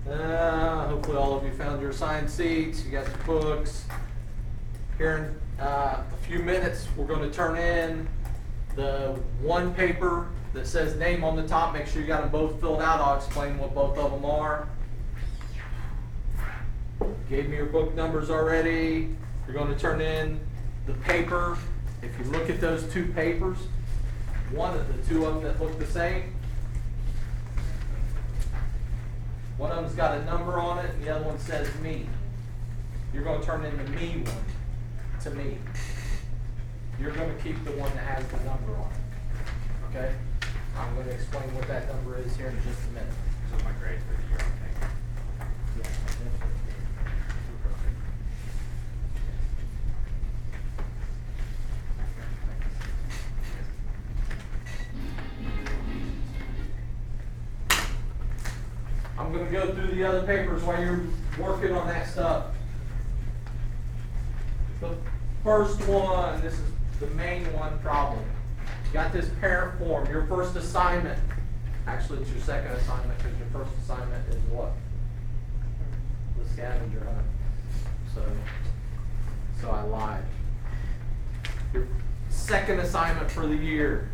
Hopefully all of you found your assigned seats, you got your books. Here in a few minutes, we're going to turn in the one paper that says name on the top. Make sure you got them both filled out. I'll explain what both of them are. Gave me your book numbers already. You're going to turn in the paper. If you look at those two papers, one of the two of them that look the same, one of them's got a number on it and the other one says me. You're going to turn in the me one to me. You're going to keep the one that has the number on it. Okay? I'm going to explain what that number is here in just a minute. So my grade for the year, I think. Yeah. I'm going to go through the other papers while you're working on that stuff. The first one, this is the main one problem. You got this parent form, your first assignment. Actually, it's your second assignment because your first assignment is what? The scavenger hunt. So I lied. Your second assignment for the year.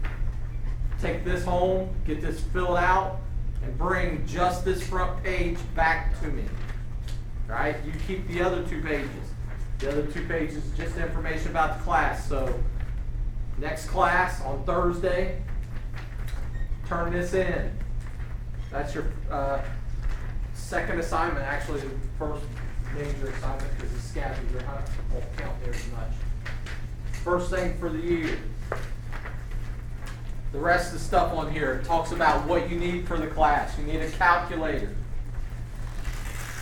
Take this home, get this filled out, and bring just this front page back to me. Right? You keep the other two pages. The other two pages is just information about the class. So next class on Thursday, turn this in. That's your second assignment, actually the first major assignment because the scavenger hunt won't count there as much. First thing for the year. The rest of the stuff on here talks about what you need for the class. You need a calculator.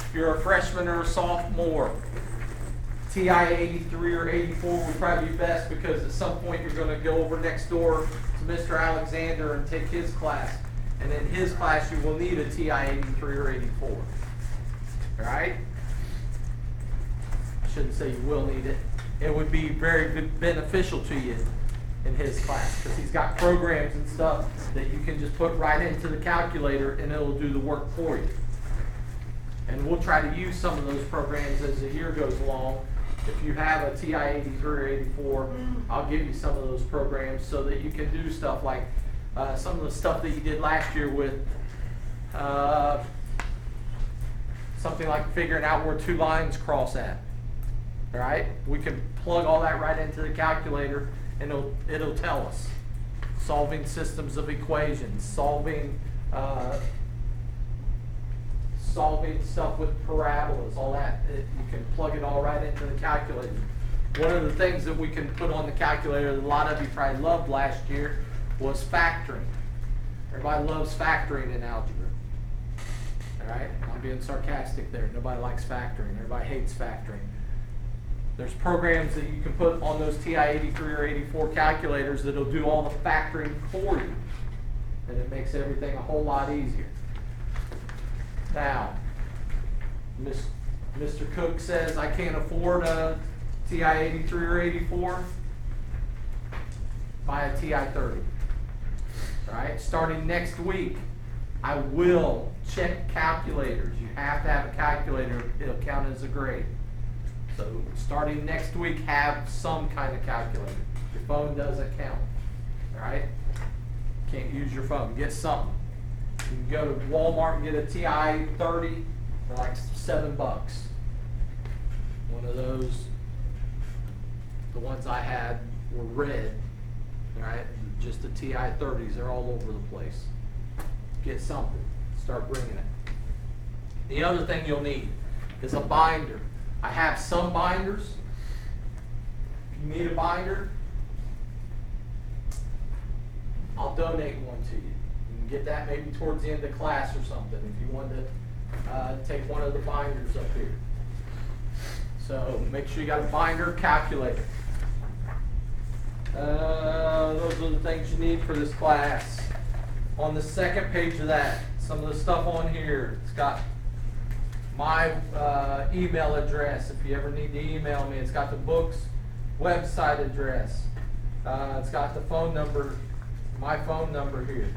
If you're a freshman or a sophomore, TI 83 or 84 would probably be best because at some point you're going to go over next door to Mr. Alexander and take his class. And in his class you will need a TI 83 or 84. Alright? I shouldn't say you will need it. It would be very beneficial to you in his class because he's got programs and stuff that you can just put right into the calculator and it'll do the work for you. And we'll try to use some of those programs as the year goes along. If you have a TI 83 or 84, I'll give you some of those programs so that you can do stuff like some of the stuff that you did last year with something like figuring out where two lines cross at. All right? We can plug all that right into the calculator and it'll tell us. Solving systems of equations, solving stuff with parabolas, all that. You can plug it all right into the calculator. One of the things that we can put on the calculator that a lot of you probably loved last year was factoring. Everybody loves factoring in algebra. All right? I'm being sarcastic there. Nobody likes factoring. Everybody hates factoring. There's programs that you can put on those TI 83 or 84 calculators that'll do all the factoring for you. And it makes everything a whole lot easier. Now, Mr. Cook says I can't afford a TI 83 or 84. Buy a TI 30. Right? Starting next week, I will check calculators. You have to have a calculator. It'll count as a grade. So starting next week, have some kind of calculator. Your phone doesn't count. All right? Can't use your phone. Get something. You can go to Walmart and get a TI 30 for like $7. One of those, the ones I had were red. All right? Just the TI 30s. They're all over the place. Get something. Start bringing it. The other thing you'll need is a binder. I have some binders. If you need a binder, I'll donate one to you. You can get that maybe towards the end of class or something if you want to take one of the binders up here. So make sure you got a binder, calculator. Those are the things you need for this class. On the second page of that, some of the stuff on here, it's got my email address if you ever need to email me. It's got the book's website address. It's got the phone number, my phone number here.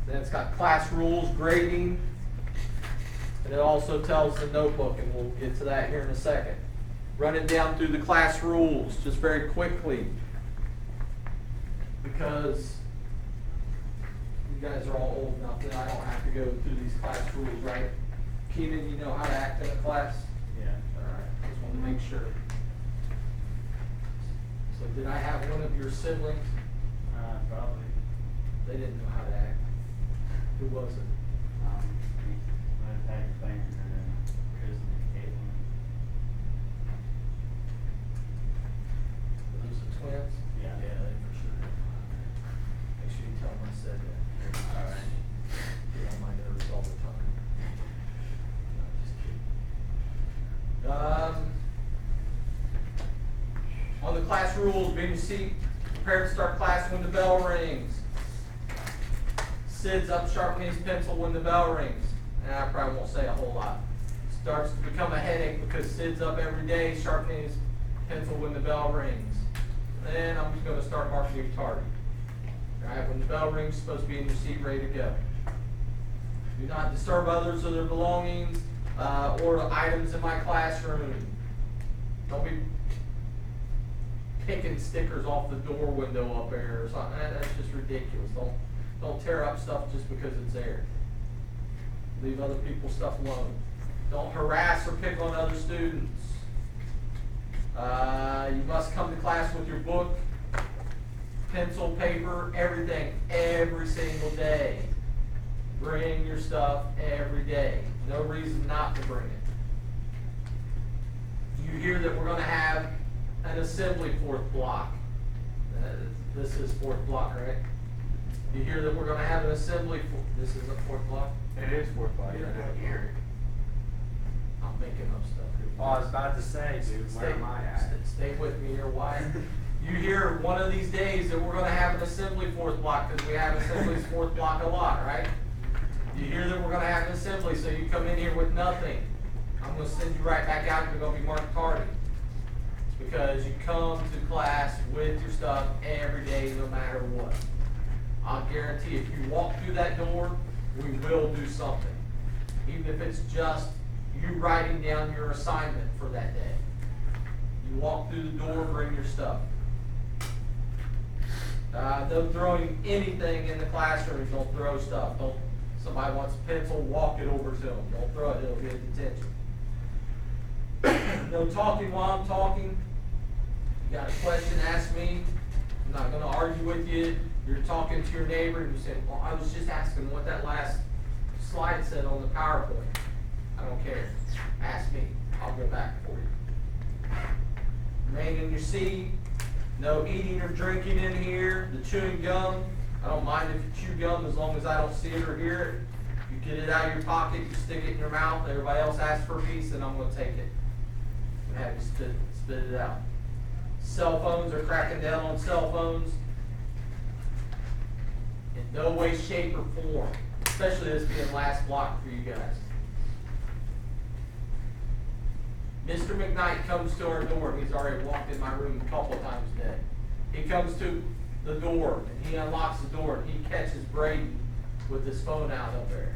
Then it's got class rules, grading. And it also tells the notebook, and we'll get to that here in a second. Running down through the class rules just very quickly, because you guys are all old enough that I don't have to go through these class rules, right? Keenan, you know how to act in a class? Yeah. All right, just want to make sure. So did I have one of your siblings? Probably. They didn't know how to act. Who was it? I've had things and Chris and Caitlin. Were those the twins? Yeah. Yeah, they for sure did. Make sure you tell them I said that. All right. Get on my nerves all the time. No, just kidding. On the class rules, be in your seat, prepare to start class when the bell rings. Sid's up, sharpening his pencil when the bell rings. And I probably won't say a whole lot. Starts to become a headache because Sid's up every day, sharpening his pencil when the bell rings. Then I'm just going to start marking you tardy. All right, when the bell rings, you're supposed to be in your seat, ready to go. Do not disturb others or their belongings or the items in my classroom. Don't be picking stickers off the door window up there or something. That's just ridiculous. Don't tear up stuff just because it's there. Leave other people's stuff alone. Don't harass or pick on other students. You must come to class with your book, pencil, paper, everything, every single day. Bring your stuff every day. No reason not to bring it. You hear that we're going to have an assembly fourth block. This is fourth block, right? You hear that we're going to have an assembly. This is a fourth block? It is 4 o'clock. Yeah. Here. I'm making up stuff here. Oh, I was about to say, dude, where am I at? Stay with me here, Wyatt. You hear one of these days that we're going to have an assembly fourth block because we have assemblies fourth block a lot, right? You hear that we're going to have an assembly, so you come in here with nothing. I'm going to send you right back out. You're going to be marked tardy. It's because you come to class with your stuff every day, no matter what. I'll guarantee if you walk through that door, we will do something. Even if it's just you writing down your assignment for that day. You walk through the door, bring your stuff. No throwing anything in the classroom. Don't throw stuff. Somebody wants a pencil, walk it over to them. Don't throw it, it'll get detention. No talking while I'm talking. You got a question, ask me. I'm not going to argue with you. You're talking to your neighbor and you say, well, I was just asking what that last slide said on the PowerPoint. I don't care. Ask me. I'll go back for you. Remain in your seat. No eating or drinking in here. The chewing gum. I don't mind if you chew gum as long as I don't see it or hear it. You get it out of your pocket, you stick it in your mouth, everybody else asks for a piece, and I'm going to take it. And have you spit it out. Cell phones are cracking down on cell phones. In no way, shape, or form. Especially this being last block for you guys. Mr. McKnight comes to our door, and he's already walked in my room a couple of times today. He comes to the door, and he unlocks the door, and he catches Braden with his phone out up there.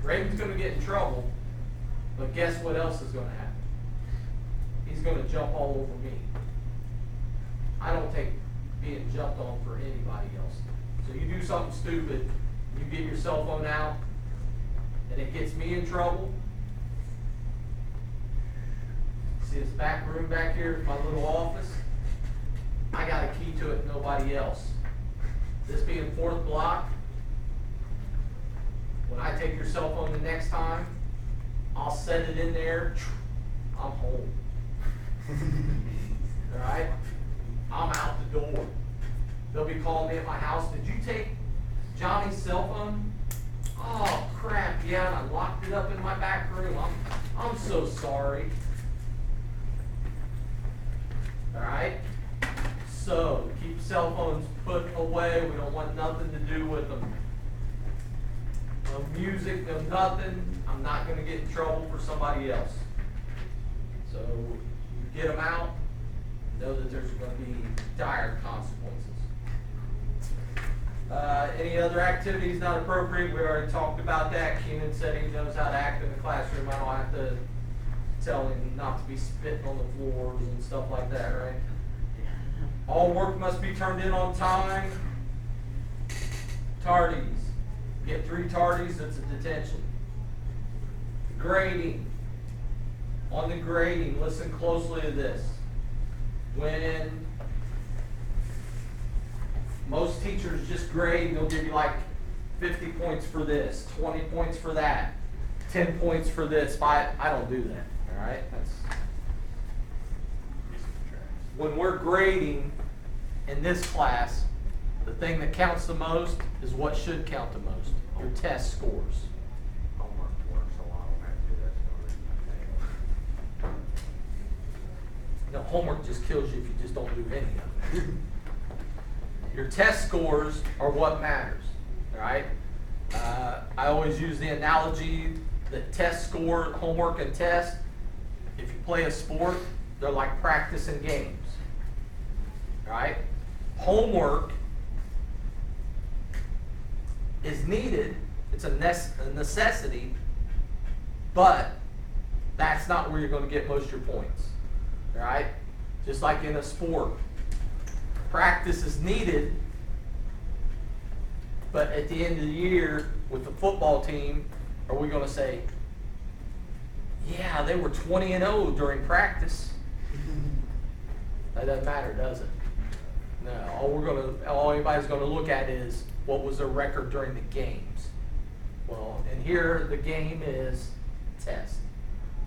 Braden's going to get in trouble, but guess what else is going to happen? He's going to jump all over me. I don't take being jumped on for anybody else. So you do something stupid, you get your cell phone out, and it gets me in trouble. See this back room back here, my little office? I got a key to it, nobody else. This being fourth block, when I take your cell phone the next time, I'll set it in there, I'm home. Alright? I'm out the door. They'll be calling me at my house, did you take Johnny's cell phone? Oh crap, yeah, and I locked it up in my back room. I'm so sorry. Alright? So, keep cell phones put away. We don't want nothing to do with them. No music, no nothing. I'm not going to get in trouble for somebody else. So, you get them out. Know that there's going to be dire consequences. Any other activities not appropriate? We already talked about that. Keenan said he knows how to act in the classroom. I don't have to tell him not to be spitting on the floors and stuff like that, right? All work must be turned in on time. Tardies. Get 3 tardies, it's a detention. Grading. On the grading, listen closely to this. When most teachers just grade, they'll give you like 50 points for this, 20 points for that, 10 points for this. I don't do that, all right? When we're grading in this class, the thing that counts the most is what should count the most, your test scores. Homework works a lot on that too, that's the only thing. No, homework just kills you if you just don't do any of it. Your test scores are what matters, all right? I always use the analogy that test score, homework and test, if you play a sport, they're like practice and games, all right? Homework is needed, it's a necessity, but that's not where you're going to get most of your points, all right? Just like in a sport, practice is needed, but at the end of the year with the football team, are we going to say, yeah, they were 20-0 during practice? That doesn't matter, does it? No, all anybody's going to look at is what was their record during the games. Well, and here the game is test.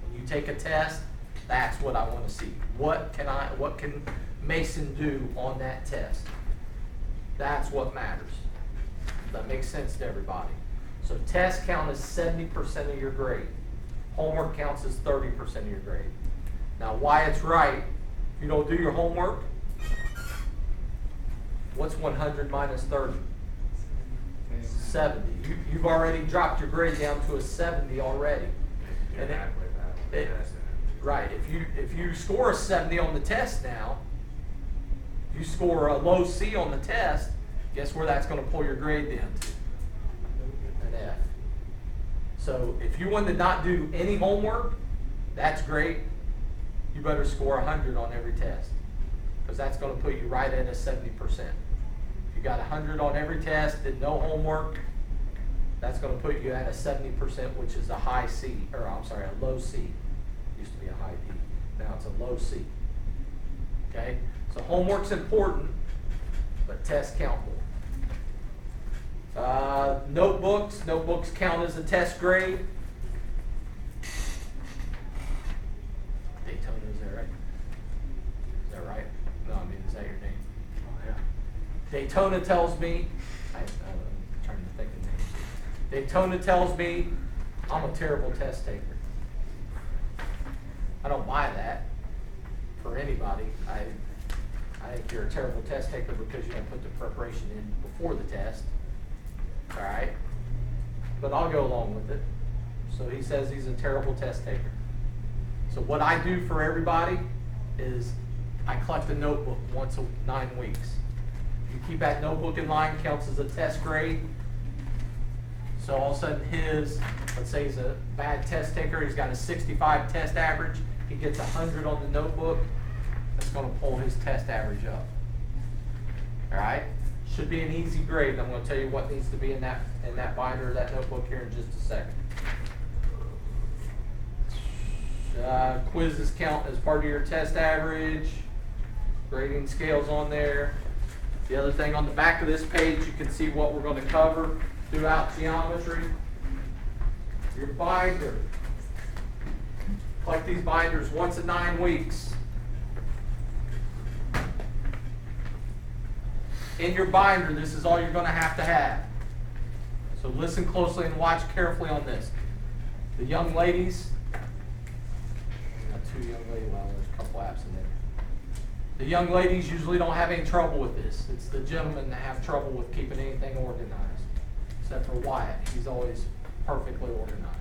When you take a test, that's what I want to see. What can Mason do on that test? That's what matters. That makes sense to everybody. So tests count as 70% of your grade. Homework counts as 30% of your grade. Now, why it's right, if you don't do your homework, what's 100 minus 30? 70. You've already dropped your grade down to a 70 already. You're halfway back on the test. Right. If you score a 70 on the test now, if you score a low C on the test, guess where that's going to pull your grade down to? An F. So if you want to not do any homework, that's great. You better score 100 on every test, because that's going to put you right at a 70%. If you got 100 on every test, did no homework, that's going to put you at a 70%, which is a high C, or I'm sorry, a low C. Used to be a high D. Now it's a low C. Okay? So homework's important, but tests count more. Notebooks count as a test grade. Daytona, is that right? Is that right? No, I mean, is that your name? Oh, yeah. Daytona tells me, I'm trying to think of names. Daytona tells me I'm a terrible test taker. I don't buy that for anybody. I think you're a terrible test taker because you don't put the preparation in before the test. All right? But I'll go along with it. So he says he's a terrible test taker. So what I do for everybody is I collect a notebook once a 9 weeks. You keep that notebook in line, counts as a test grade. So all of a sudden let's say he's a bad test taker, he's got a 65 test average, he gets 100 on the notebook, that's going to pull his test average up. All right? Should be an easy grade. I'm going to tell you what needs to be in that binder or that notebook here in just a second. Quizzes count as part of your test average. Grading scales on there. The other thing on the back of this page, you can see what we're going to cover throughout geometry. Your binder. Collect these binders once in 9 weeks. In your binder, this is all you're going to have. So listen closely and watch carefully on this. The young ladies, not two young ladies, well, there's a couple apps in there. The young ladies usually don't have any trouble with this. It's the gentlemen that have trouble with keeping anything organized. Except for Wyatt, he's always perfectly organized.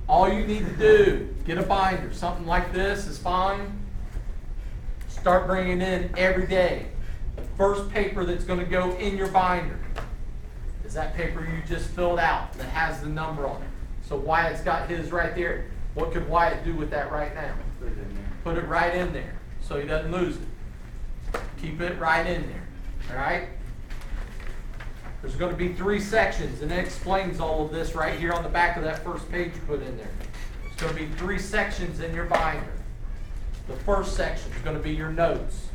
All you need to do, get a binder. Something like this is fine. Start bringing in every day. first paper that's going to go in your binder is that paper you just filled out that has the number on it. So Wyatt's got his right there. What could Wyatt do with that right now? Put it in there. Put it right in there so he doesn't lose it. Keep it right in there. All right? There's going to be 3 sections, and it explains all of this right here on the back of that first page you put in there. There's going to be 3 sections in your binder. The first section is going to be your notes.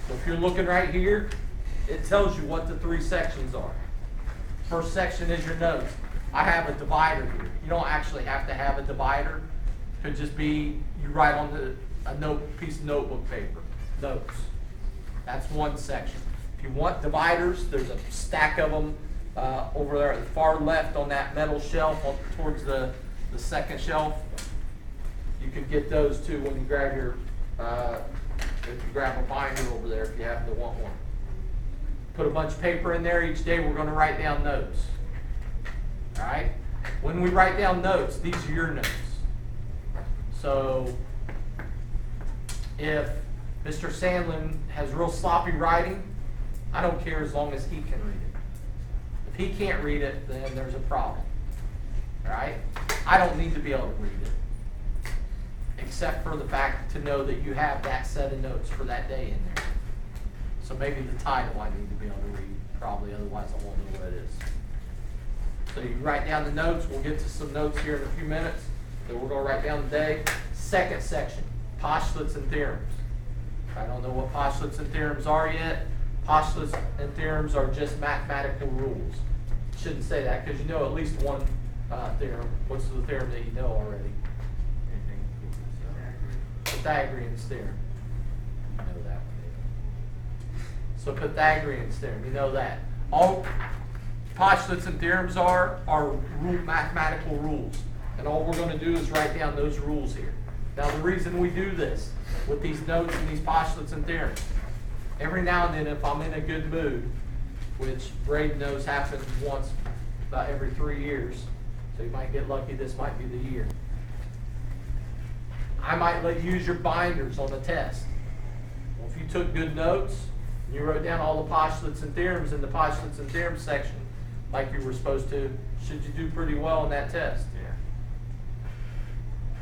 So if you're looking right here, it tells you what the 3 sections are. First section is your notes. I have a divider here. You don't actually have to have a divider. It could just be you write on a piece of notebook paper. Notes. That's one section. If you want dividers, there's a stack of them over there at the far left on that metal shelf towards the second shelf. You can get those too when you grab your if you grab a binder over there if you happen to want one. Put a bunch of paper in there. Each day we're going to write down notes. All right? When we write down notes, these are your notes. So if Mr. Sandlin has real sloppy writing, I don't care as long as he can read it. If he can't read it, then there's a problem. All right? I don't need to be able to read it, except for the fact to know that you have that set of notes for that day in there. So maybe the title I need to be able to read, probably, otherwise I won't know what it is. So you write down the notes. We'll get to some notes here in a few minutes. Then we're going to write down the day. Second section, postulates and theorems. I don't know what postulates and theorems are yet. Postulates and theorems are just mathematical rules. Shouldn't say that because you know at least one theorem. What's the theorem that you know already? Pythagorean's theorem. You know that one. So Pythagorean's theorem, you know that. All postulates and theorems are mathematical rules. And all we're going to do is write down those rules here. Now the reason we do this with these notes and these postulates and theorems, every now and then if I'm in a good mood, which Braden knows happens once about every 3 years, so you might get lucky, this might be the year. I might let you use your binders on the test. Well, if you took good notes, and you wrote down all the postulates and theorems in the postulates and theorems section, like you were supposed to, should you do pretty well in that test? Yeah.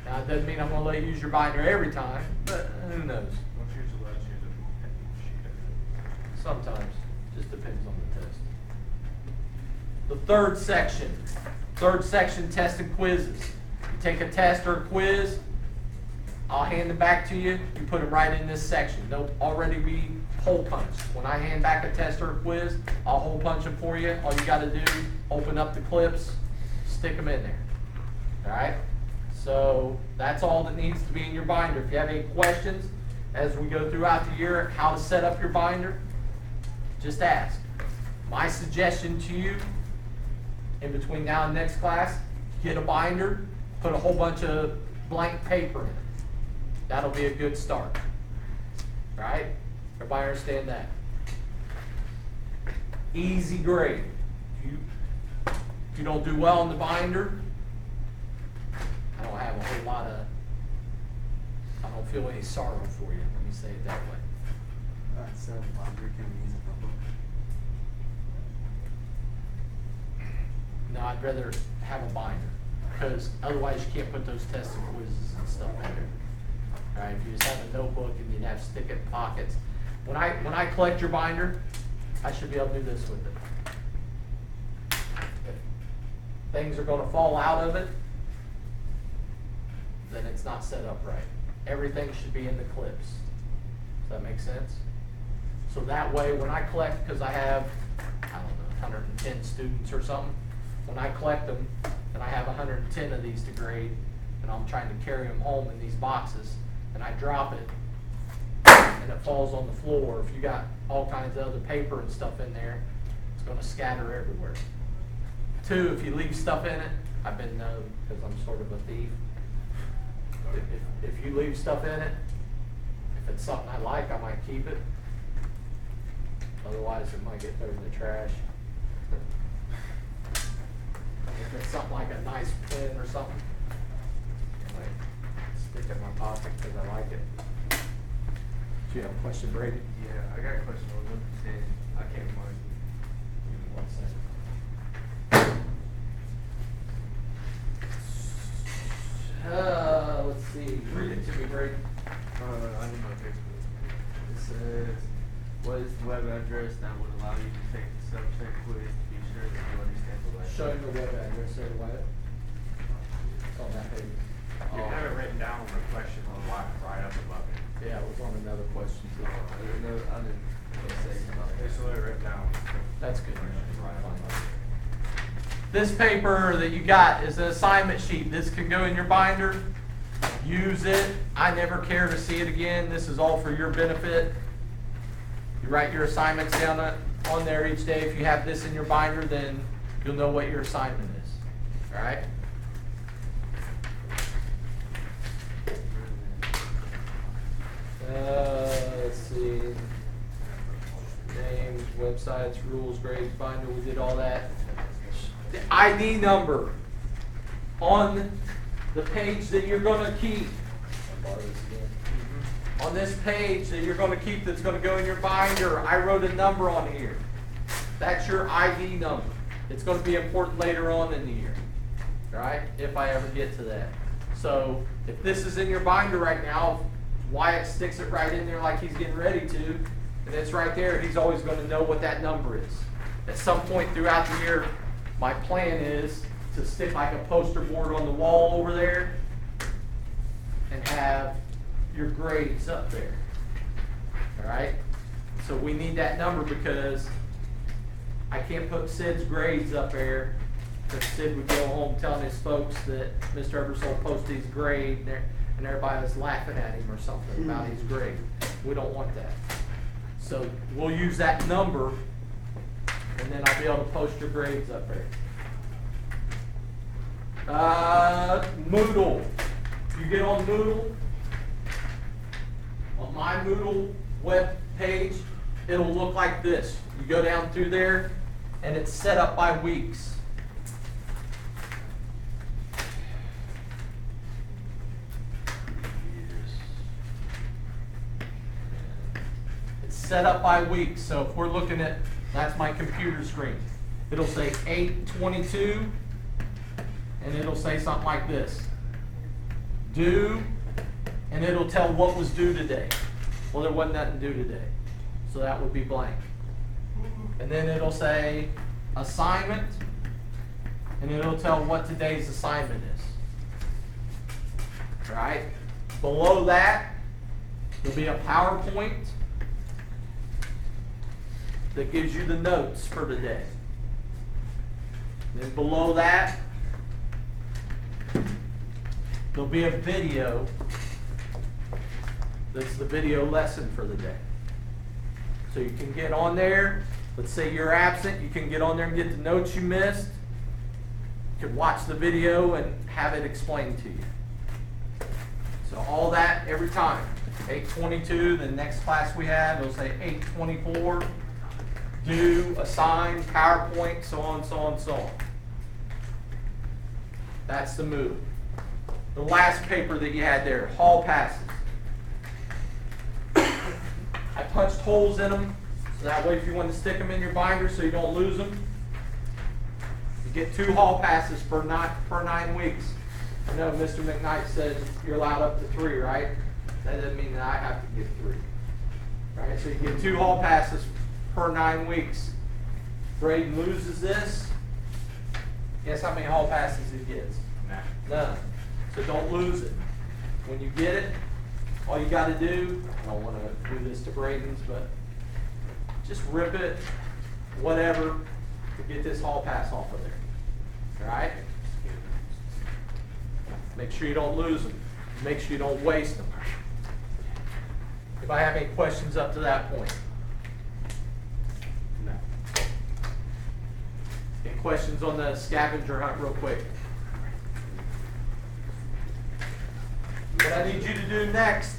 Now, it doesn't mean I'm going to let you use your binder every time, but who knows? Don't usually let you use a Sometimes. Just depends on the test. The third section, tests and quizzes. You take a test or a quiz, I'll hand them back to you. You put them right in this section. They'll already be hole punched. When I hand back a test or a quiz, I'll hole punch them for you. All you got to do, open up the clips, stick them in there. All right? So that's all that needs to be in your binder. If you have any questions as we go throughout the year, how to set up your binder, just ask. My suggestion to you, in between now and next class, get a binder, put a whole bunch of blank paper in it. That'll be a good start. All right? Everybody understand that? Easy grade. If you don't do well in the binder, I don't have a whole lot of, I don't feel any sorrow for you. Let me say it that way. So binder can we use a notebook? No, I'd rather have a binder because otherwise you can't put those tests and quizzes and stuff in there. All right, if you just have a notebook and you'd have to stick it in pockets. When I collect your binder, I should be able to do this with it. If things are going to fall out of it, then it's not set up right. Everything should be in the clips. Does that make sense? So that way, when I collect, because I have, I don't know, 110 students or something, when I collect them, and I have 110 of these to grade, and I'm trying to carry them home in these boxes, and I drop it, and it falls on the floor, if you got all kinds of other paper and stuff in there, it's going to scatter everywhere. 2, if you leave stuff in it, I've been known, because I'm sort of a thief, if you leave stuff in it, if it's something I like, I might keep it. Otherwise, it might get thrown in the trash. If it's something like a nice pen or something, I might stick it in my pocket because I like it. Do you have a question, Brady? Yeah, I got a question on 1 to 10. I can't find it. Give me 1 second. Let's see. Read it to me, Greg. I need my textbook. It says, what is the web address that would allow you to take the subject quiz to be sure that you understand the lesson? Show me the web address there, Wyatt. It's on that page. You have it written down on the question on right up above it. Yeah, it was on another question too. I didn't know, say something. It's literally written down. That's good. This paper that you got is an assignment sheet. This can go in your binder. Use it. I never care to see it again. This is all for your benefit. You write your assignments down on there each day. If you have this in your binder, then you'll know what your assignment is. All right? Let's see. Names, websites, rules, grades, binder. We did all that. The ID number on the page that you're going to keep. On this page that you're going to keep that's going to go in your binder, I wrote a number on here. That's your ID number. It's going to be important later on in the year. Right? If I ever get to that. So if this is in your binder right now, Wyatt sticks it right in there like he's getting ready to, and it's right there, he's always going to know what that number is. At some point throughout the year, my plan is to stick like a poster board on the wall over there and have your grades up there. All right? So we need that number because I can't put Sid's grades up there because Sid would go home telling his folks that Mr. Ebersole posted his grade and everybody was laughing at him or something about his grade. We don't want that. So we'll use that number and then I'll be able to post your grades up there. Moodle. You get on Moodle. On my Moodle web page, it'll look like this. You go down through there, and it's set up by weeks. It's set up by weeks. So if we're looking at, that's my computer screen. It'll say 8/22, and it'll say something like this. Due, and it'll tell what was due today. Well, there wasn't nothing due today. So that would be blank. And then it'll say assignment, and it'll tell what today's assignment is. All right? Below that, there'll be a PowerPoint that gives you the notes for today. Then below that, there'll be a video that's the video lesson for the day. So you can get on there. Let's say you're absent. You can get on there and get the notes you missed. You can watch the video and have it explained to you. So all that every time. 8/22, the next class we have, it'll say 8/24, due, assign, PowerPoint, so on, so on, so on. That's the move. The last paper that you had there, hall passes. I punched holes in them, so that way if you want to stick them in your binder so you don't lose them, you get 2 hall passes per 9 weeks. I know Mr. McKnight says you're allowed up to 3, right? That doesn't mean that I have to get 3. Right? So you get 2 hall passes per 9 weeks. Braden loses this. Guess how many hall passes he gets? None. So don't lose it. When you get it, all you got to do, I don't want to do this to Braden's, but just rip it, whatever, to get this hall pass off of there. All right? Make sure you don't lose them. Make sure you don't waste them. If I have any questions up to that point. No. Any questions on the scavenger hunt real quick? What I need you to do next,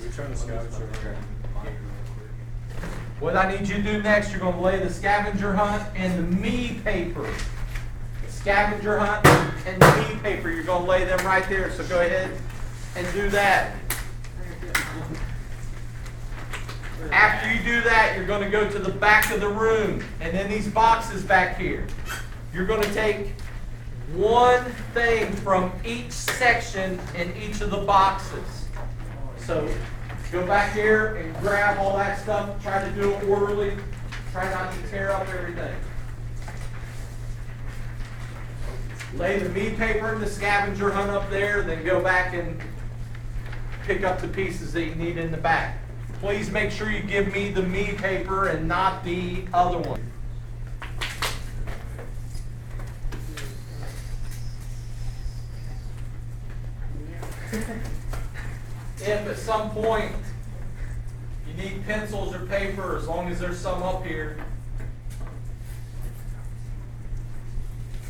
what I need you to do next, you're going to lay the scavenger hunt and the me paper. The scavenger hunt and the me paper, you're going to lay them right there. So go ahead and do that. After you do that, you're going to go to the back of the room, and in these boxes back here, you're going to take one thing from each section in each of the boxes. So go back here and grab all that stuff. Try to do it orderly. Try not to tear up everything. Lay the me paper in the scavenger hunt up there, then go back and pick up the pieces that you need in the back. Please make sure you give me the me paper and not the other one. If at some point you need pencils or paper, as long as there's some up here,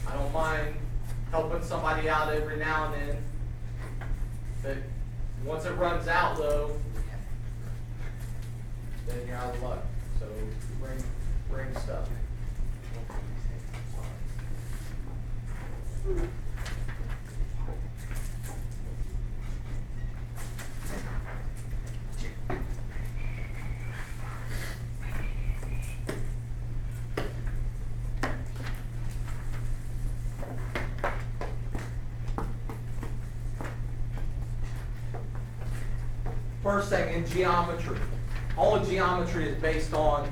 I don't mind helping somebody out every now and then. But once it runs out, though, then you're out of luck. So bring stuff. First thing, in geometry, all of geometry is based on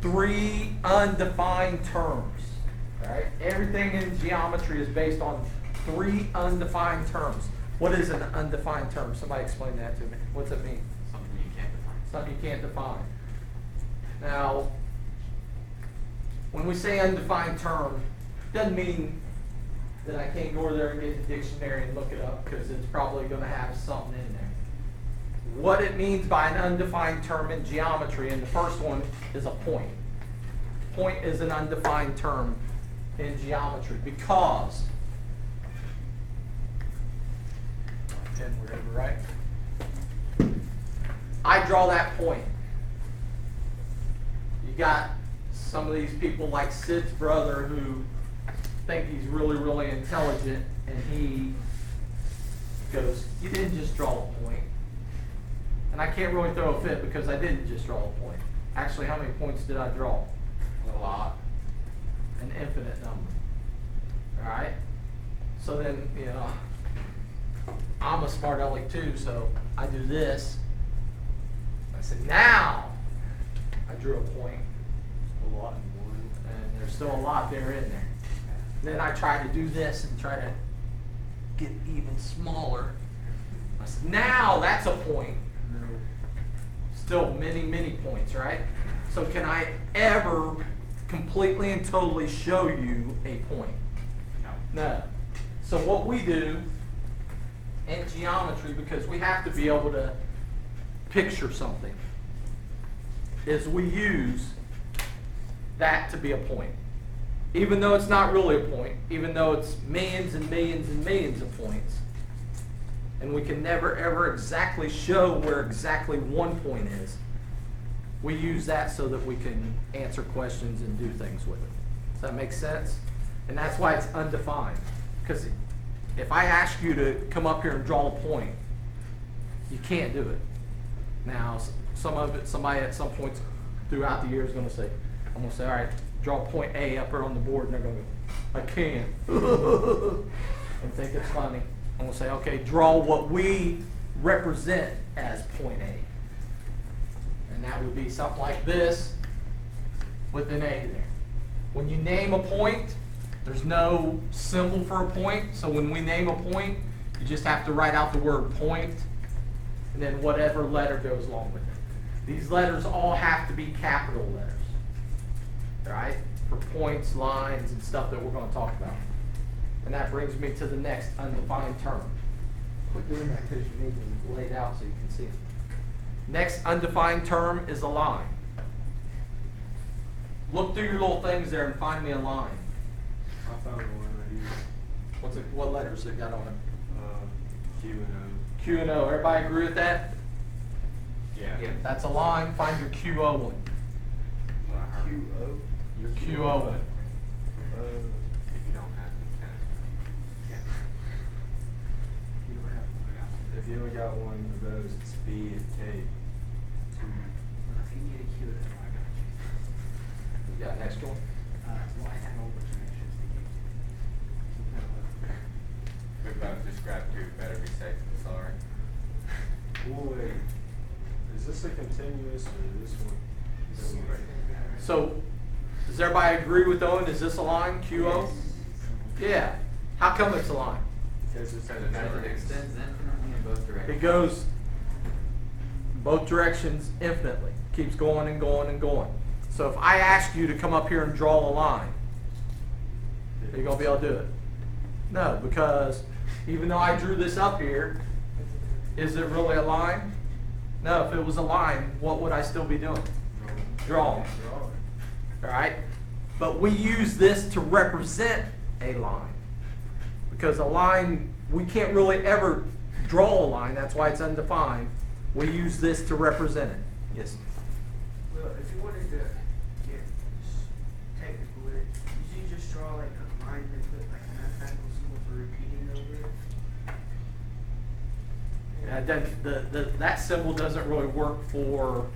3 undefined terms. Right? Everything in geometry is based on 3 undefined terms. What is an undefined term? Somebody explain that to me. What's it mean? Something you can't define. Something you can't define. Now, when we say undefined term, it doesn't mean that I can't go over there and get the dictionary and look it up, because it's probably going to have something in there. What it means by an undefined term in geometry, and the first one is a point. Point is an undefined term in geometry because, and whatever, right? I draw that point. You got some of these people like Sid's brother who think he's really, really intelligent, and he goes, "You didn't just draw a point." And I can't really throw a fit because I didn't just draw a point. Actually, how many points did I draw? A lot. An infinite number. All right? So then, you know, I'm a smart aleck too, so I do this. I said, now I drew a point. A lot in one. And there's still a lot there in there. Then I try to do this and try to get even smaller. I said, now that's a point. Still many, many points, right? So can I ever completely and totally show you a point? No. So what we do in geometry, because we have to be able to picture something, is we use that to be a point. Even though it's not really a point, even though it's millions and millions and millions of points, and we can never ever exactly show where exactly one point is, we use that so that we can answer questions and do things with it. Does that make sense? And that's why it's undefined. Because if I ask you to come up here and draw a point, you can't do it. Now, some of it, somebody at some points throughout the year is going to say, I'm going to say, all right, draw point A up here on the board, and they're going to go, I can't. And think it's funny. I'm going to say, okay, draw what we represent as point A. And that would be something like this with an A there. When you name a point, there's no symbol for a point. So when we name a point, you just have to write out the word point and then whatever letter goes along with it. These letters all have to be capital letters, right? For points, lines, and stuff that we're going to talk about. And that brings me to the next undefined term. Quit doing that because you need to lay it out so you can see it. Next undefined term is a line. Look through your little things there and find me a line. I found one right here. What letters it got on it? Q and O. Q and O. Everybody agree with that? Yeah. That's a line. Find your QO one. QO. Your QO one. If you don't have it, If you only got one of those, it's B and K. Can you get a Q at I got you. Yeah, next one. Well, I had a whole bunch of extras to give you. Some kind of We both just grabbed two, better be safe than sorry. Well, wait, is this a continuous or this one? So, does everybody agree with Owen? Is this a line, QO? Yeah. How come it's a line? Because it's Because it never continuous. extends infinitely in both directions. It goes both directions infinitely. Keeps going and going and going. So if I ask you to come up here and draw a line, are you going to be able to do it? No, because even though I drew this up here, is it really a line? No, if it was a line, what would I still be doing? Drawing. All right? But we use this to represent a line. Because a line, we can't really ever draw a line. That's why it's undefined. We use this to represent it. Yes? Well, if you wanted to get technical with it, you just draw like a line and put like a mathematical symbol for repeating over it. That symbol doesn't really work for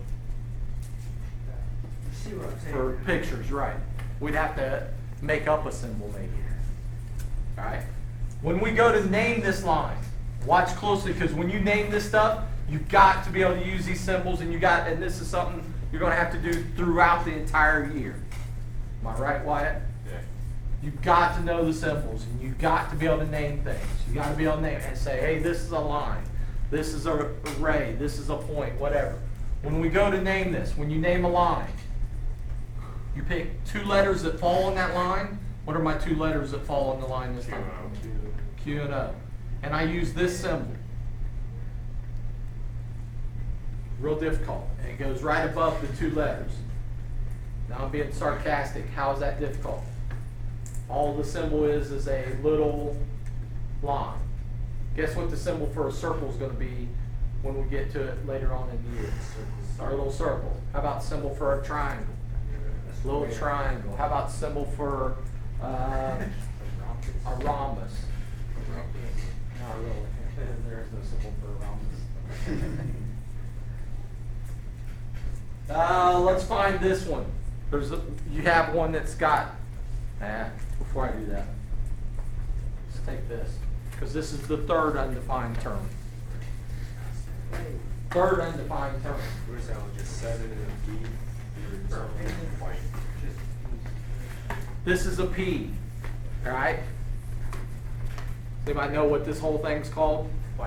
You see what I'm saying? for pictures, right? We'd have to make up a symbol maybe. All right? When we go to name this line, watch closely, because when you name this stuff, you've got to be able to use these symbols, and and this is something you're going to have to do throughout the entire year. Am I right, Wyatt? Yeah. You've got to know the symbols, and you've got to be able to name things. You've got to be able to name and say, hey, this is a line, this is a array, this is a point, whatever. When we go to name this, when you name a line, you pick two letters that fall in that line. What are my two letters that fall in the line this time? Q and O. And I use this symbol. Real difficult. And it goes right above the two letters. Now I'm being sarcastic. How is that difficult? All the symbol is a little line. Guess what the symbol for a circle is going to be when we get to it later on in the year? Our little circle. How about symbol for a triangle? Little triangle. How about symbol for a rhombus? Not really. There's no symbol for a rhombus. Let's find this one. You have one that's got. Before I do that, let's take this, because this is the third undefined term. Third undefined term. Where's that one, just 7 and a B? Or something? This is a P. All right. Does anybody know what this whole thing's called? A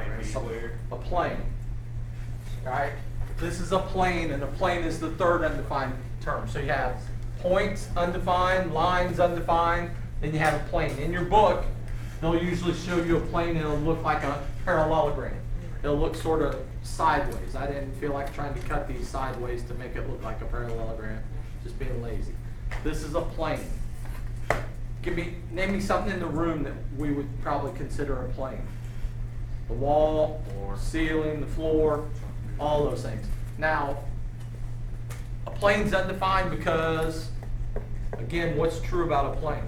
plane. All right. This is a plane, and a plane is the third undefined term. So you have points undefined, lines undefined, then you have a plane. In your book, they'll usually show you a plane, and it'll look like a parallelogram. It'll look sort of sideways. I didn't feel like trying to cut these sideways to make it look like a parallelogram. Just being lazy. This is a plane. Name me something in the room that we would probably consider a plane. The wall, ceiling, the floor, all those things. Now, a plane's undefined because, again, what's true about a plane?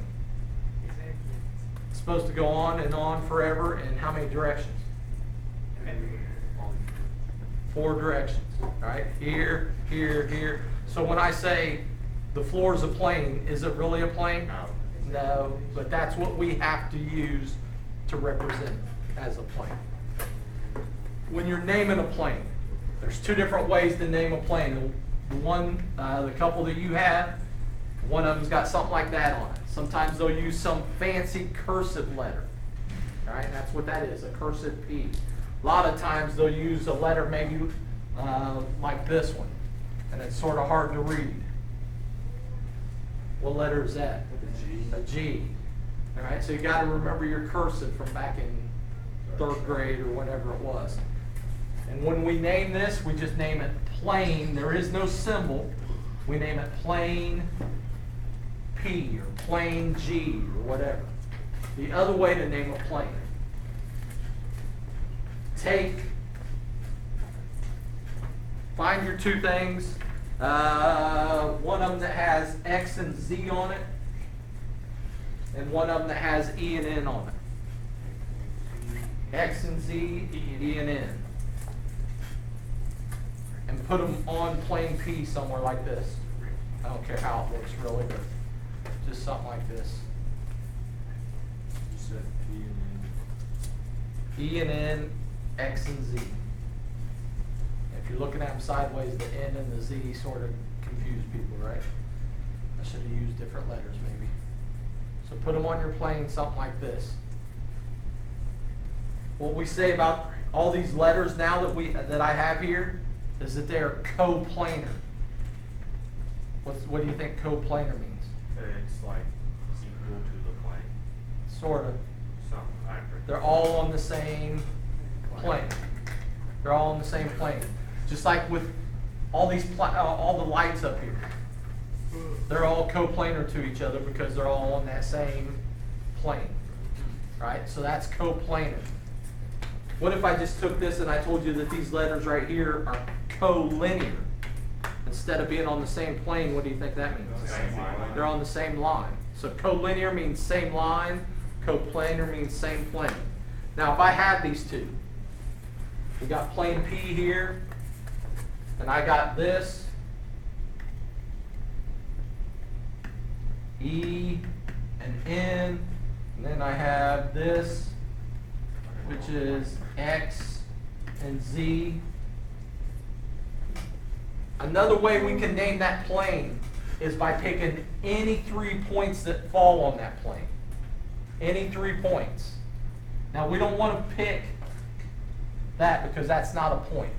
It's supposed to go on and on forever in how many directions? 4 directions. All right, here, here, here. So when I say the floor is a plane, is it really a plane? No, but that's what we have to use to represent as a plane. When you're naming a plane, there's 2 different ways to name a plane. The couple that you have, one of them's got something like that on it. Sometimes they'll use some fancy cursive letter. All right, that's what that is, a cursive P. A lot of times they'll use a letter maybe like this one, and it's sort of hard to read. What letter is that? A G. All right, so you got to remember your cursive from back in 3rd grade or whatever it was. And when we name this, we just name it plain. There is no symbol. We name it plain P or plain G or whatever. The other way to name a plane. Find your 2 things. One of them that has X and Z on it, and one of them that has E and N on it. X and Z, E and N. and put them on plane P somewhere like this. I don't care how it looks really, but just something like this. You said P and E and N, X and Z. If you're looking at them sideways, the N and the Z sort of confuse people, right? I should have used different letters maybe. So put them on your plane, something like this. What we say about all these letters now that I have here is that they are coplanar. What do you think coplanar means? It's like equal to the plane, Sort of. something hybrid. They're all on the same plane. They're all on the same plane. Just like with all these all the lights up here. They're all coplanar to each other because they're all on that same plane. Right? So that's coplanar. What if I just took this and I told you that these letters right here are collinear? Instead of being on the same plane, what do you think that means? Same line. They're on the same line. So collinear means same line, coplanar means same plane. Now if I have these two, we got plane P here, and I got this, E and N, and then I have this, which is X and Z. Another way we can name that plane is by picking any 3 points that fall on that plane. Any 3 points. Now we don't want to pick that because that's not a point.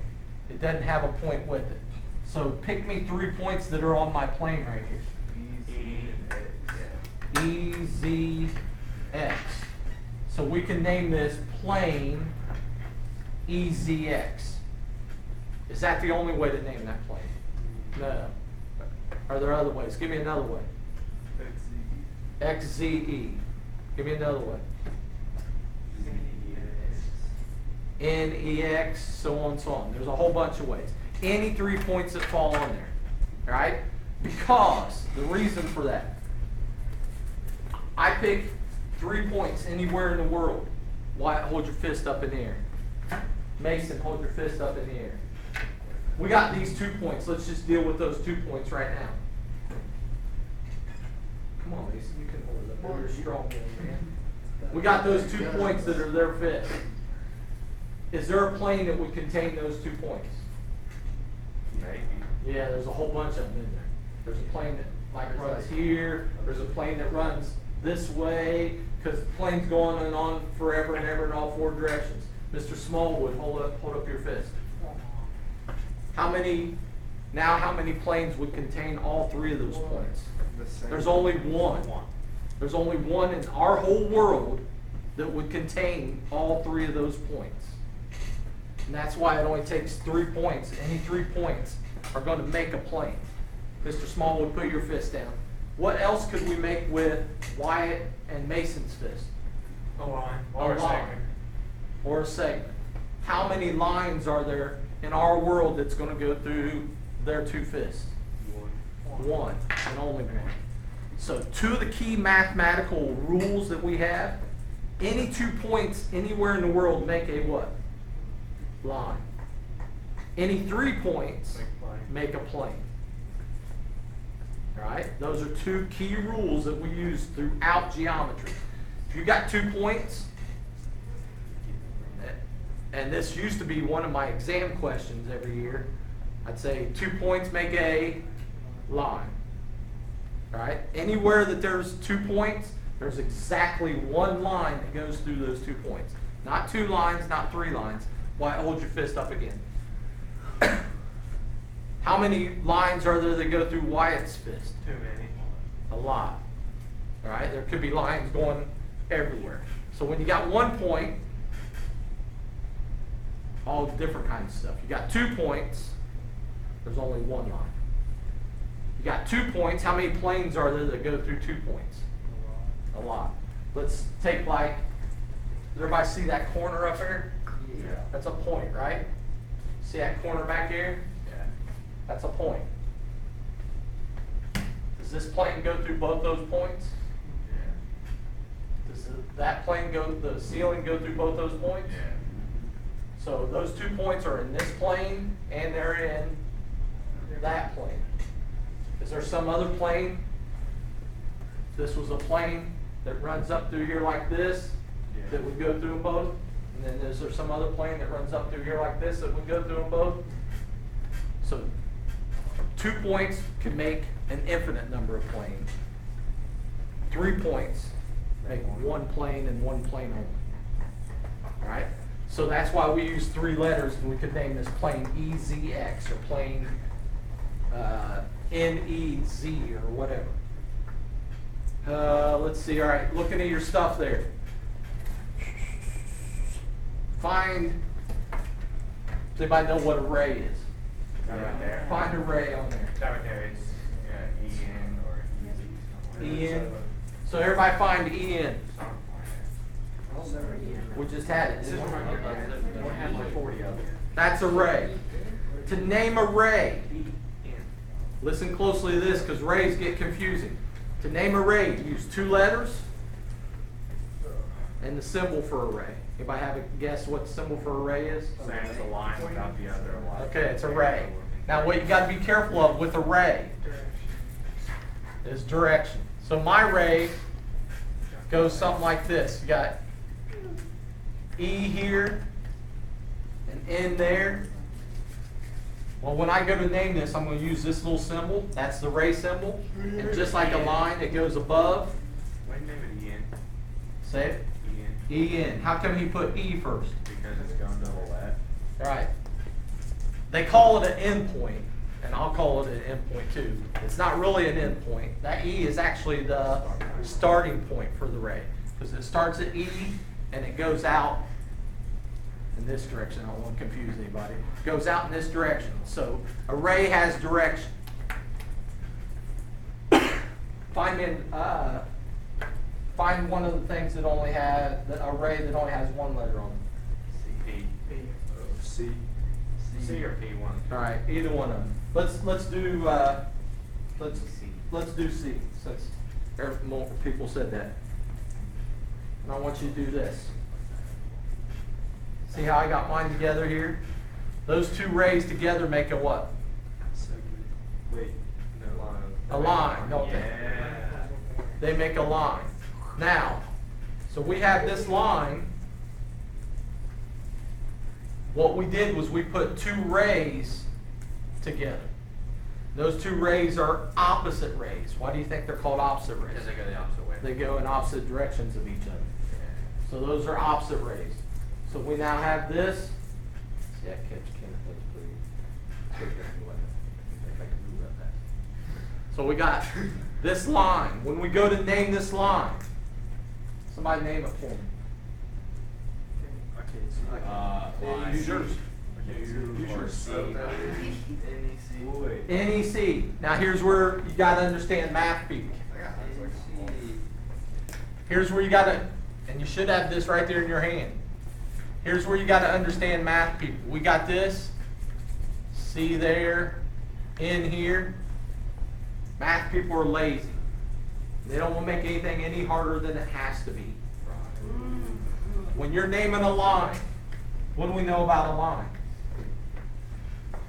It doesn't have a point with it. So pick me 3 points that are on my plane right here. E, Z, X. So we can name this plane EZX. Is that the only way to name that plane? No. Are there other ways? Give me another way. XZE. Give me another way. NEX, so on and so on. There's a whole bunch of ways. Any 3 points that fall on there. Right? Because the reason for that, I pick 3 points anywhere in the world. Wyatt, hold your fist up in the air. Mason, hold your fist up in the air. We got these 2 points. Let's just deal with those 2 points right now. Come on, Mason, you can hold it up. You're strong, man. We got those 2 points that are their fist. Is there a plane that would contain those 2 points? Maybe. Yeah, there's a whole bunch of them in there. There's a plane that runs here. There's a plane that runs this way, because the plane's going on forever and ever in all 4 directions. Mr. Smallwood, hold up your fist. How many planes would contain all 3 of those points? There's only one. There's only one in our whole world that would contain all 3 of those points. And that's why it only takes 3 points. Any 3 points are going to make a plane. Mr. Smallwood, put your fist down. What else could we make with Wyatt and Mason's fist? A line. A line. Or a segment. How many lines are there in our world that's going to go through their 2 fists? One, and only one. So 2 of the key mathematical rules that we have, any 2 points anywhere in the world make a what? Line. Any 3 points make a plane. Right? Those are 2 key rules that we use throughout geometry. If you got 2 points, and this used to be one of my exam questions every year, I'd say 2 points make a line. Right? Anywhere that there's 2 points, there's exactly 1 line that goes through those 2 points. Not 2 lines, not 3 lines. Why, hold your fist up again. How many lines are there that go through Wyatt's fist? Too many. A lot. All right? There could be lines going everywhere. So when you got 1 point, all different kinds of stuff. You got 2 points, there's only 1 line. You got 2 points, how many planes are there that go through 2 points? A lot. Let's take does everybody see that corner up there? Yeah. That's a point, right? See that corner back here? Yeah. That's a point. Does this plane go through both those points? Yeah. Does that plane the ceiling go through both those points? Yeah. So those 2 points are in this plane and they're in that plane. Is there some other plane? This was a plane that runs up through here like this, that would go through them both? And then is there some other plane that runs up through here like this that would go through them both? So 2 points can make an infinite number of planes. 3 points make one plane and one plane only. All right? So that's why we use 3 letters, and we could name this plane EZX or plane NEZ or whatever. Let's see. All right, looking at your stuff there. Find. Does anybody know what array is? That right there. Find array on there. That right there is EN or EZ. EN. So everybody find EN. We just had it. This is right here, but we have like 40 of them. That's array. To name array, listen closely to this because arrays get confusing. To name array, use 2 letters and the symbol for array. Anybody have a guess what the symbol for array is? Same as a line without the other line. Okay, it's array. Now what you got to be careful of with array is direction. So my array goes something like this. You got E here and N there. Well, when I go to name this, I'm going to use this little symbol. That's the array symbol. And just like a line that goes above, Why do you name it EN? say it, EN. EN. How come he put E first? Because it's going double left. Right. They call it an endpoint, and I'll call it an endpoint too. It's not really an endpoint. That E is actually the starting point for the array, because it starts at E and it goes out in this direction. I don't want to confuse anybody. It goes out in this direction. So array has direction. Find one of the things that only has the array that only has one letter on it. C. C or P1. All right, either one of them. Let's do C since more people said that. And I want you to do this. See how I got mine together here? Those 2 rays together make a what? Wait, no line. A line, don't they? Yeah. They make a line. Now, so we have this line. What we did was we put 2 rays together. Those 2 rays are opposite rays. Why do you think they're called opposite rays? Because they go the opposite way. They go in opposite directions of each other. So those are opposite rays. So we now have this. See, that catch Kenneth was pretty if I can move that fast. So we got this line. When we go to name this line, somebody name it for me. Line Use yours. Use yours. C. NEC. Now here's where you got to understand math, people. Here's where you got to, and you should have this right there in your hand. Here's where you got to understand math, people. We got this, C there, N here. Math people are lazy. They don't want to make anything any harder than it has to be. When you're naming a line, what do we know about a line?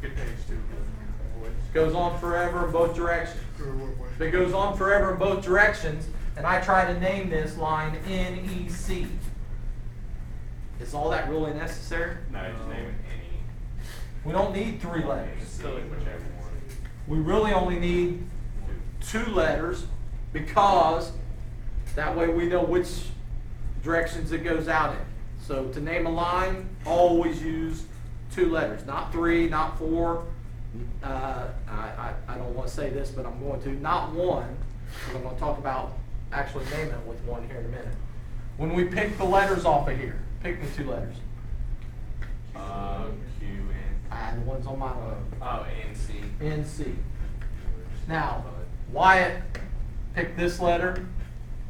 Good page too. Goes on forever in both directions. If it goes on forever in both directions, and I try to name this line NEC, is all that really necessary? No, just name it any. We don't need 3 letters. Just silly, whichever one. We really only need 2 letters because that way we know which directions it goes out in. So to name a line, always use 2 letters, not 3, not 4. I don't want to say this, but I'm going to. Not 1, because I'm going to talk about actually naming it with 1 here in a minute. When we pick the letters off of here, pick me 2 letters. Q and The ones on my NC. NC. Now, Wyatt picked this letter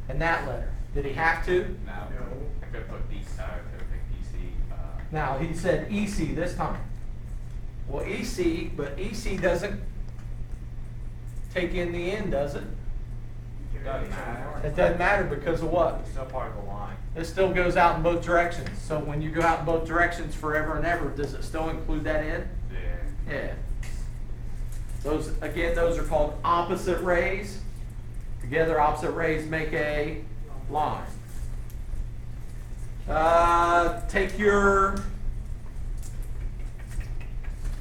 and that letter. Did he have to? No. I could have put DC. I could have picked DC. Now, he said EC this time. Well, EC, but EC doesn't take in the N, does it? Doesn't matter. It doesn't matter because of what? It's still part of the line. It still goes out in both directions. So when you go out in both directions forever and ever, does it still include that N? Yeah. Yeah. Those are called opposite rays. Together, opposite rays make a line. Take your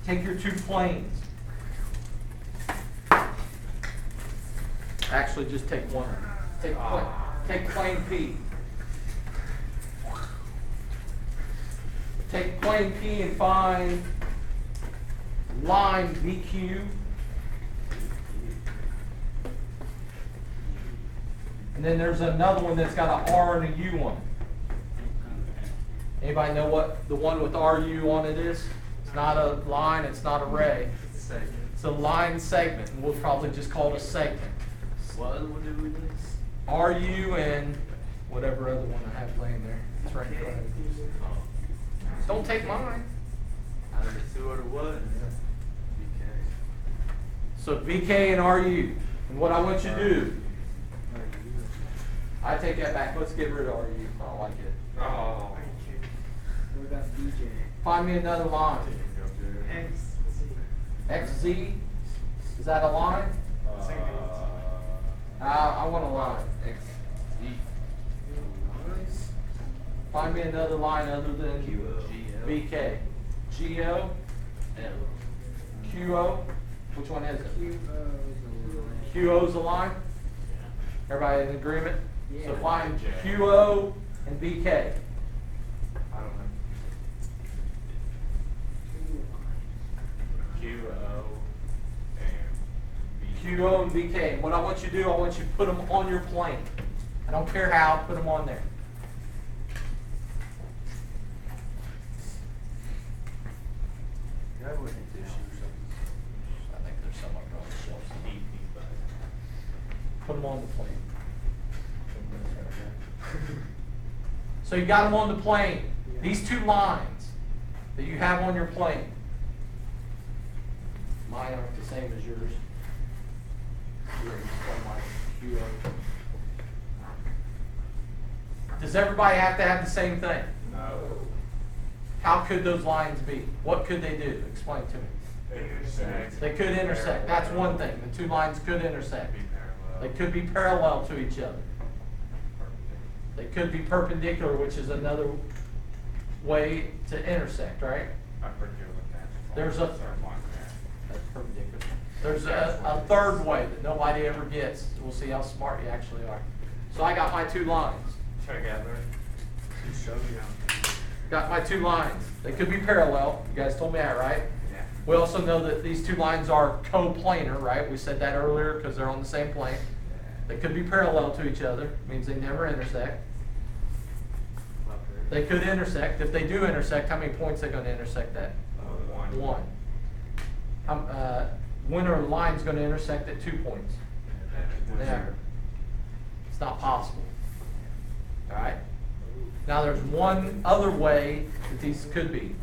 2 planes. Actually, just take one. Take plane P. Take plane P and find line BQ. And then there's another one that's got an R and a U on it. Anybody know what the one with RU on it is? It's not a line, it's not a ray. It's a line segment, and we'll probably just call it a segment. What other one did we do? RU and whatever other one I have laying there. It's right in front of you. Don't take mine. Out of the 2 or the what? So VK and RU. And what I want you to do, I take that back. Let's get rid of RU. I don't like it. Oh. What about DJ? Find me another line. XZ. Is that a line? I want a line. Find me another line other than VK. GO. QO. Which one is it? QO's a line? Everybody in agreement? So find QO and VK. I don't know. QO and VK. And what I want you to do, I want you to put them on your plane. I don't care how, put them on there. I think there's someone on the shelf. Put them on the plane. So you got them on the plane. These 2 lines that you have on your plane. Mine aren't the same as yours. Does everybody have to have the same thing? No. How could those lines be? What could they do? Explain to me. They could intersect. That's one thing. The 2 lines could intersect. They could be parallel to each other. They could be perpendicular, which is another way to intersect, right? There's a that's perpendicular. There's a third way that nobody ever gets. We'll see how smart you actually are. So I got my 2 lines. Together. Got my 2 lines. They could be parallel. You guys told me that, right? Yeah. We also know that these 2 lines are coplanar, right? We said that earlier because they're on the same plane. They could be parallel to each other. Means they never intersect. They could intersect. If they do intersect, how many points are they going to intersect at? 1. When are lines going to intersect at 2 points? Never. It's not possible. Alright? Now there's one other way that these could be.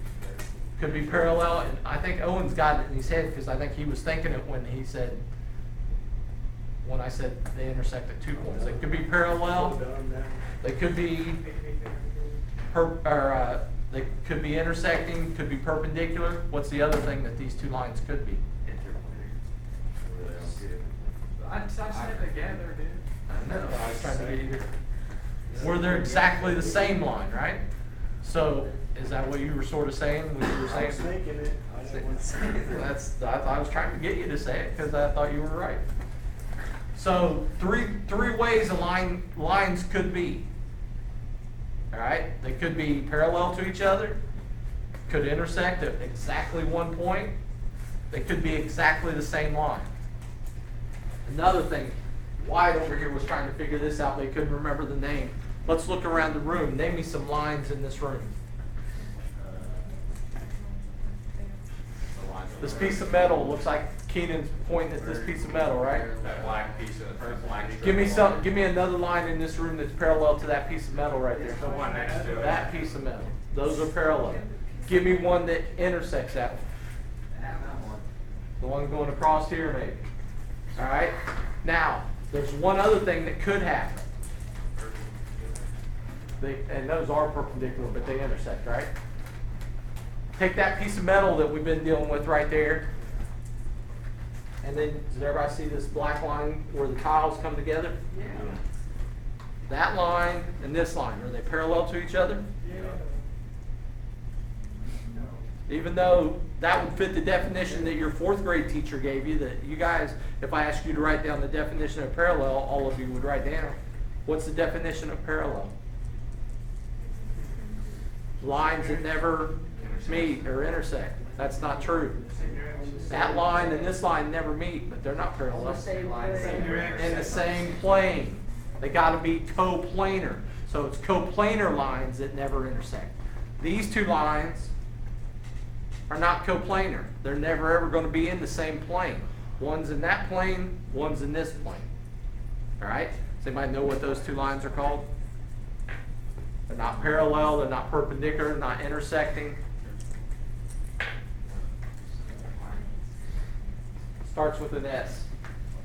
Could be parallel, and I think Owen's got it in his head because I think he was thinking it when I said they intersect at 2 points. They could be parallel. They could be they could be intersecting, could be perpendicular. What's the other thing that these 2 lines could be? I said together, dude. I know, I was trying to get you to. Where they're exactly the same line, right? So, is that what you were sort of saying when you were saying? I was thinking it. I didn't want to say it. I thought I was trying to get you to say it because I thought you were right. So, three ways lines could be. All right, they could be parallel to each other, could intersect at exactly 1 point. They could be exactly the same line. Another thing, Wyatt over here was trying to figure this out, but he couldn't remember the name. Let's look around the room. Name me some lines in this room. This piece of metal looks like Keenan's pointing at this piece of metal, right? That black piece of the black strip. Give me another line in this room that's parallel to that piece of metal right there. The one next to it. That piece of metal. Those are parallel. Give me one that intersects that one. The one going across here, maybe. All right. Now, there's one other thing that could happen. And those are perpendicular, but they intersect, right? Take that piece of metal that we've been dealing with right there. And then, does everybody see this black line where the tiles come together? Yeah. That line and this line, are they parallel to each other? Even though that would fit the definition that your 4th grade teacher gave you, that you guys, if I asked you to write down the definition of parallel, all of you would write down. What's the definition of parallel? Lines that never meet or intersect. That's not true. That line and this line never meet, but they're not parallel. In the same plane. They got to be coplanar. So it's coplanar lines that never intersect. These two lines are not coplanar. They're never ever going to be in the same plane. One's in that plane, one's in this plane. All right? Does anybody know what those two lines are called? They're not parallel, they're not perpendicular, they're not intersecting. Starts with an S.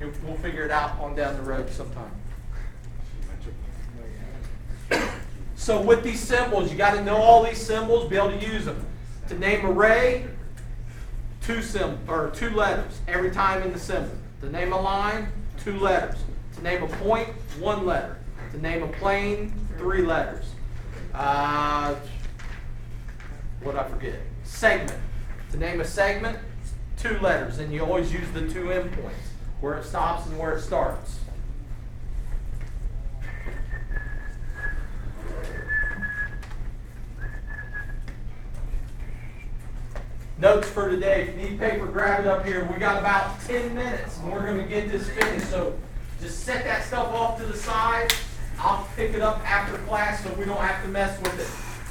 We'll figure it out on down the road sometime. So with these symbols, you got to know all these symbols, be able to use them. To name array, 2 letters every time in the symbol. To name a line, 2 letters. To name a point, 1 letter. To name a plane, 3 letters. What I forget? Segment. To name a segment, 2 letters, and you always use the 2 endpoints, where it stops and where it starts. Notes for today. If you need paper, grab it up here. We got about 10 minutes, and we're going to get this finished. So just set that stuff off to the side. I'll pick it up after class so we don't have to mess with it.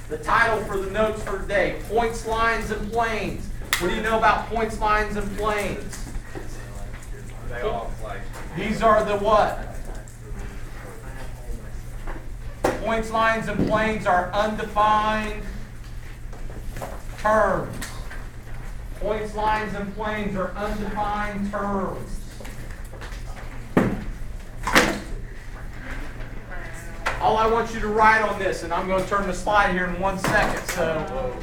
The title for the notes for today, Points, Lines, and Planes. What do you know about points, lines, and planes? They all like. These are the what? Points, lines, and planes are undefined terms. Points, lines, and planes are undefined terms. All I want you to write on this, and I'm going to turn the slide here in 1 second. So,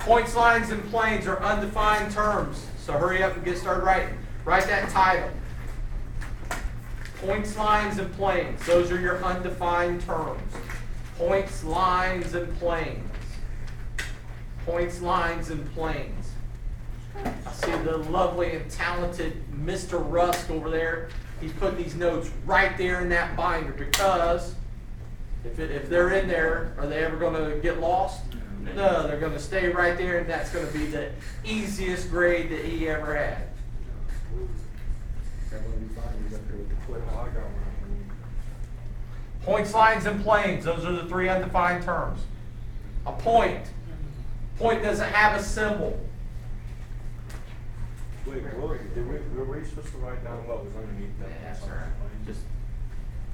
points, lines, and planes are undefined terms. So hurry up and get started writing. Write that title. Points, lines, and planes. Those are your undefined terms. Points, lines, and planes. Points, lines, and planes. I see the lovely and talented Mr. Rusk over there. He's put these notes right there in that binder because if they're in there, are they ever going to get lost? No, they're going to stay right there, and that's going to be the easiest grade that he ever had. Points, lines, and planes. Those are the 3 undefined terms. A point. Point doesn't have a symbol. Wait, were we supposed to write down what was underneath that? Yeah, sir. Just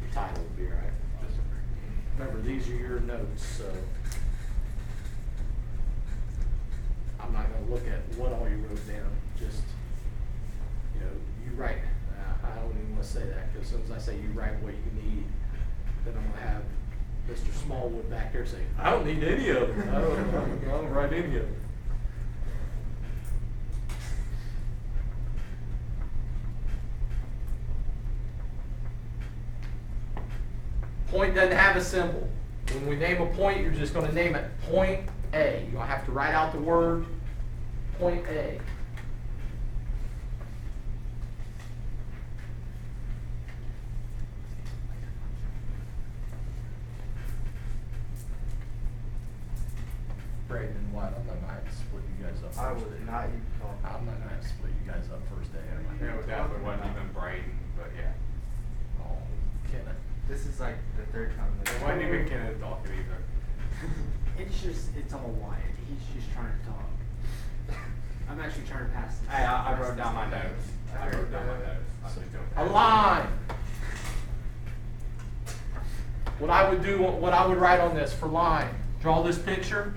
your title will be right. Just remember, these are your notes, so I'm not going to look at what all you wrote down. Just, you write. I don't even want to say that because as soon as I say you write what you need, then I'm going to have Mr. Smallwood back there saying, I don't need any of them. I don't write any of them. Point doesn't have a symbol. When we name a point, you're just going to name it point A. You're going to have to write out the word point A. Braden and what? I'm not going to have to split you guys up. I would not even talk. I'm not going to have to split you guys up first day. Am I? Yeah, it definitely wasn't even Braden, but yeah. Oh, Kenneth. This is like the 3rd time. It wasn't even Kenneth talking either. It's all Wyatt. He's just trying to talk. I'm actually trying to pass this. Hey, I wrote down my notes. I wrote down my notes. I'm just doing A line. What I would write on this for line. Draw this picture.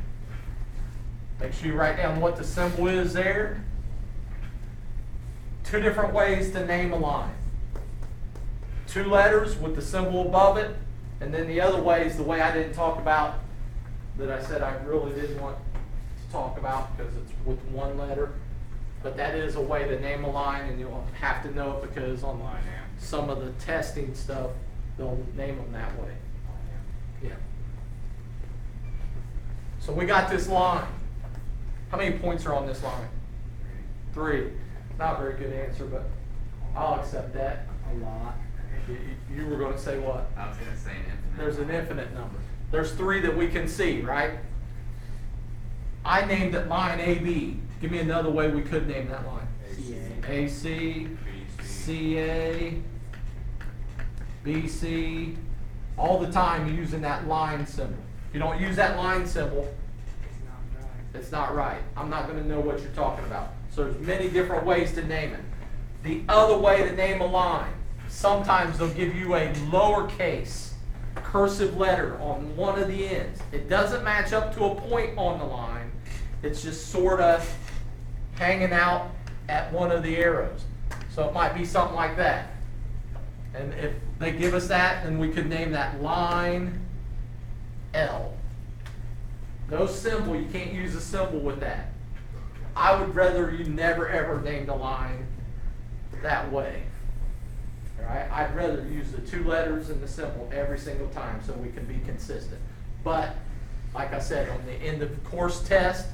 Make sure you write down what the symbol is there. 2 different ways to name a line. 2 letters with the symbol above it, and then the other way is the way I didn't talk about, that I said I really didn't want to talk about because it's with 1 letter. But that is a way to name a line, and you'll have to know it because on Line name. some of the testing stuff, they'll name them that way. Yeah. So we got this line. How many points are on this line? 3. Not a very good answer, but I'll accept that. A lot. You were going to say what? I was gonna say an infinite. There's an infinite number. There's 3 that we can see, right? I named it line AB. Give me another way we could name that line. AC, CA, BC. All the time you're using that line symbol. If you don't use that line symbol, it's not right. I'm not going to know what you're talking about. So there's many different ways to name it. The other way to name a line, sometimes they'll give you a lowercase cursive letter on one of the ends. It doesn't match up to a point on the line. It's just sort of hanging out at one of the arrows. So it might be something like that. And if they give us that, then we could name that line L. No symbol, you can't use a symbol with that. I would rather you never ever name the line that way. All right? I'd rather use the 2 letters and the symbol every single time so we can be consistent. But, like I said, on the end of course test,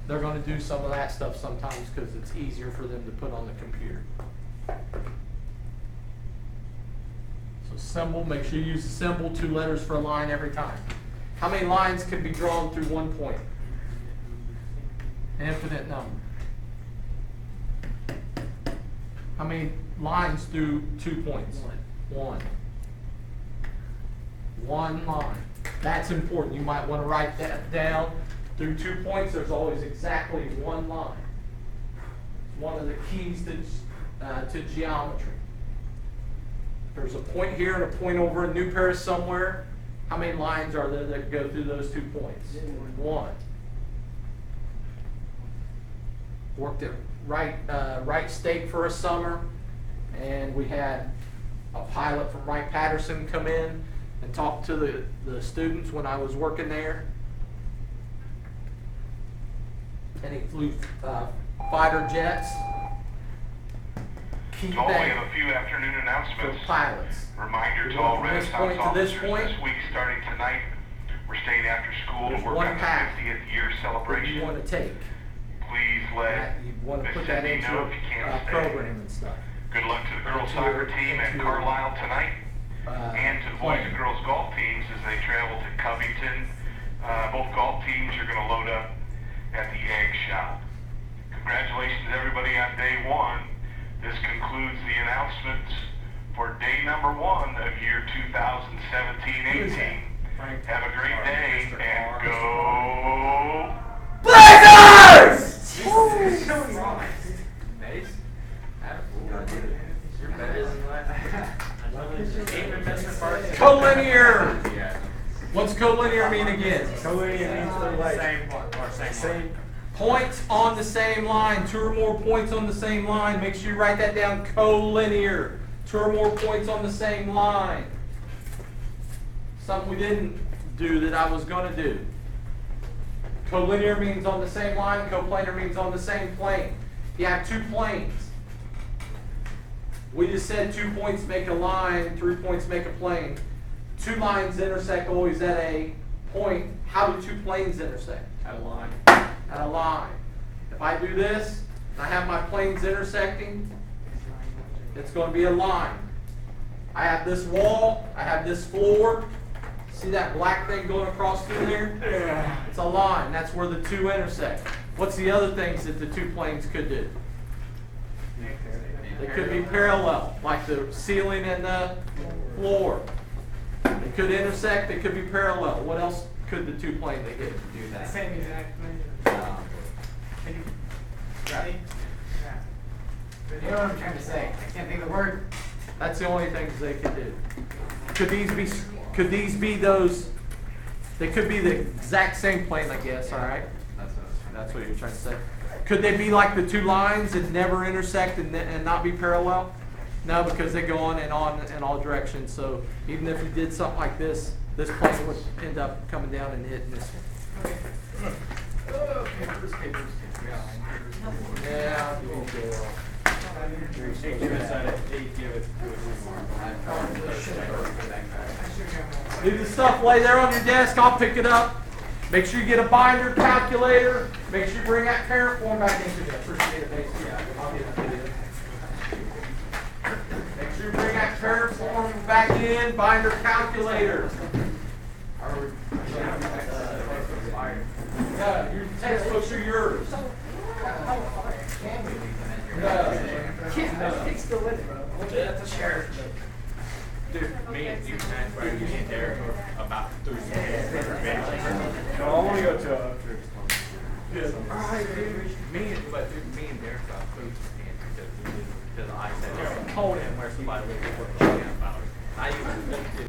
they're going to do some of that stuff sometimes because it's easier for them to put on the computer. So symbol, make sure you use the symbol, 2 letters for a line every time. How many lines can be drawn through one point? Infinite number. How many lines through 2 points? 1. 1 line. That's important. You might want to write that down. Through 2 points, there's always exactly 1 line. It's one of the keys to geometry. There's a point here and a point over in New Paris somewhere. How many lines are there that go through those 2 points? 1. Worked at Wright State for a summer, and we had a pilot from Wright-Patterson come in and talk to the students when I was working there. And he flew fighter jets. Key Oh, we thing have a few afternoon for announcements. pilots. Reminder We to all went from this Renaissance point to this officers point. this week, starting tonight, we're staying after school to There's work one on the path 50th year That you celebration. want to take. Please let You want to Miss put that Cindy into know if you a can't stay. program and stuff. Good luck to the girls Into soccer your- team at into your, Carlisle tonight, and to the boys plan. and girls golf teams as they travel to Covington. Both golf teams are going to load up at the Egg Shop. Congratulations everybody on day 1. This concludes the announcements for day number 1 of year 2017-18. Have a great day and go Blazers! Mace? You're better than that. Collinear. Yeah. What's collinear mean again? Collinear means they're like Same. Points on the same line. 2 or more points on the same line. Make sure you write that down. Collinear. 2 or more points on the same line. Something we didn't do that I was going to do. Collinear means on the same line. Coplanar means on the same plane. You have 2 planes. We just said 2 points make a line, 3 points make a plane. 2 lines intersect always at a point. How do 2 planes intersect? At a line. At a line. If I do this, and I have my planes intersecting, it's going to be a line. I have this wall, I have this floor. See that black thing going across through there? Yeah. It's a line. That's where the 2 intersect. What's the other things that the 2 planes could do? They could be parallel, like the ceiling and the floor. They could intersect, they could be parallel. What else could the 2 planes they could do that? Same exact thing. Right. You know what I'm trying to say? I can't think of the word. That's the only things they could do. Could these be those? They could be the exact same plane, I guess. All right. That's what you're trying to say. Could they be like the 2 lines that never intersect and not be parallel? No, because they go on in all directions. So even if you did something like this, this plane would end up coming down and hitting this one. Okay, papers. Yeah. Leave the stuff lay there on your desk. I'll pick it up. Make sure you get a binder, calculator. Make sure you bring that parent form back in. Appreciate it, Mason. I'll get it. Make sure you bring that parent form back in. Binder, calculator. Yeah, your textbooks are yours. It's still with it, bro. That's a sheriff. Dude, me and you and Derek are about 3 minutes. No, I wanna go to Me and Derek got food because I said, told him where somebody was working about it. I even